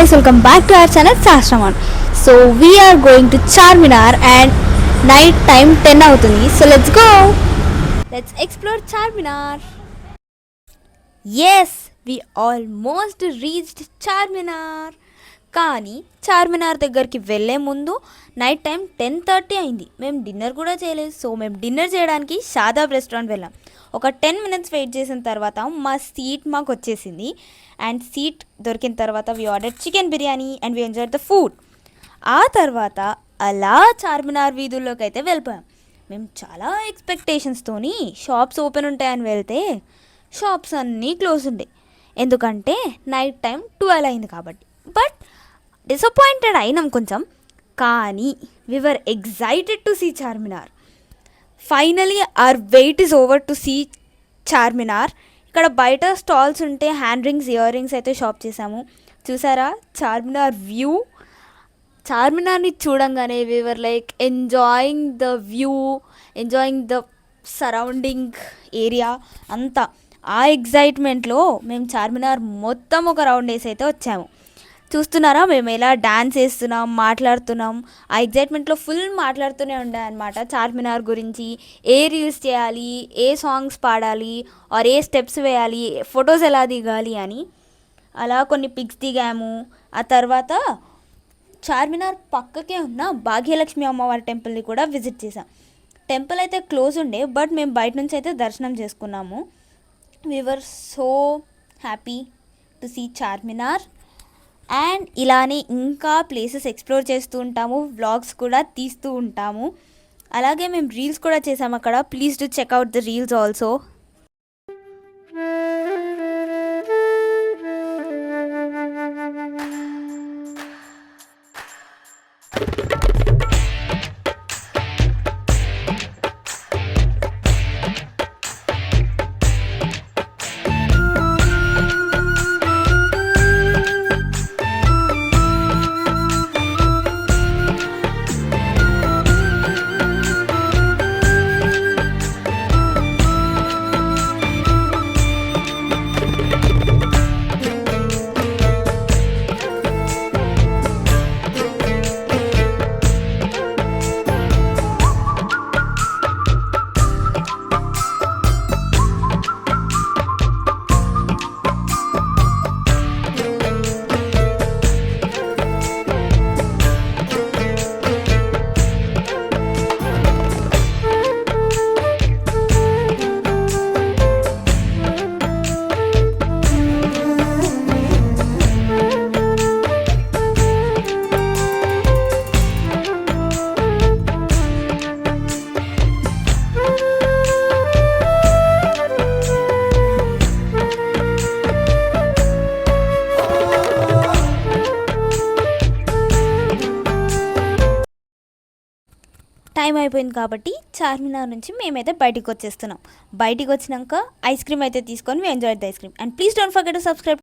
guys, welcome back to our channel Sashraman. So we are going to Charminar and night time 10 అవుతుంది. So let's go. Let's explore Charminar. Yes, we almost reached Charminar. కానీ చార్మినార్ దగ్గరికి వెళ్ళే ముందు night time 10:30 అయింది. మేము dinner కూడా చేయలేదు. So మేము డిన్నర్ చేయడానికి షాదాబ్ రెస్టారెంట్ వెళ్ళాం. ఒక 10 minutes వెయిట్ చేసిన తర్వాత మా సీట్ మాకు వచ్చేసింది. అండ్ సీట్ దొరికిన తర్వాత we order chicken biryani and we enjoy the food. ఆ తర్వాత అలా చార్మినార్ వీధుల్లోకి అయితే వెళ్ళిపోయాం. మేము చాలా ఎక్స్పెక్టేషన్స్తోని షాప్స్ ఓపెన్ ఉంటాయని వెళ్తే షాప్స్ అన్నీ క్లోజ్ ఉండే, ఎందుకంటే నైట్ టైం 12 అయింది కాబట్టి. బట్ డిసప్పాయింటెడ్ అయినాం కొంచెం, కానీ we were excited to see Charminar. Finally our wait is over to see Charminar. ఇక్కడ బయట స్టాల్స్ ఉంటే హ్యాండ్ రింగ్స్, ఇయర్ రింగ్స్ అయితే షాప్ చేసాము. చూసారా చార్మినార్ వ్యూ? చార్మినార్ని చూడంగానే we were like enjoying the view, enjoying the surrounding area అంతా. ఆ ఎగ్జైట్మెంట్లో మేము చార్మినార్ మొత్తం ఒక రౌండ్ వేసి అయితే వచ్చాము. చూస్తున్నారా మేము ఎలా డ్యాన్స్ వేస్తున్నాం, మాట్లాడుతున్నాం. ఆ ఎగ్జైట్మెంట్లో ఫుల్ మాట్లాడుతూనే ఉండే అనమాట చార్మినార్ గురించి. ఏ రీల్స్ చేయాలి, ఏ సాంగ్స్ పాడాలి, ఆర్ ఏ స్టెప్స్ వేయాలి, ఫొటోస్ ఎలా దిగాలి అని. అలా కొన్ని పిక్స్ దిగాము. ఆ తర్వాత చార్మినార్ పక్కకే ఉన్న భాగ్యలక్ష్మి అమ్మవారి టెంపుల్ని కూడా విజిట్ చేసాం. టెంపుల్ అయితే క్లోజ్ ఉండే, బట్ మేము బయట నుంచి అయితే దర్శనం చేసుకున్నాము. We were so happy to see Charminar. And ఇలానే ఇంకా ప్లేసెస్ ఎక్స్ప్లోర్ చేస్తూ ఉంటాము, వ్లాగ్స్ కూడా తీస్తూ ఉంటాము. అలాగే మేము రీల్స్ కూడా చేసాము అక్కడ. Please do checkout the reels also. Time అయిపోయింది కాబట్టి చార్మినార్ నుంచి మేమైతే బయటికి వచ్చేస్తున్నాం. బయటికి వచ్చినాక ఐస్ క్రీమ్ అయితే తీసుకొని మేము enjoy the ice cream. And please don't forget to subscribe.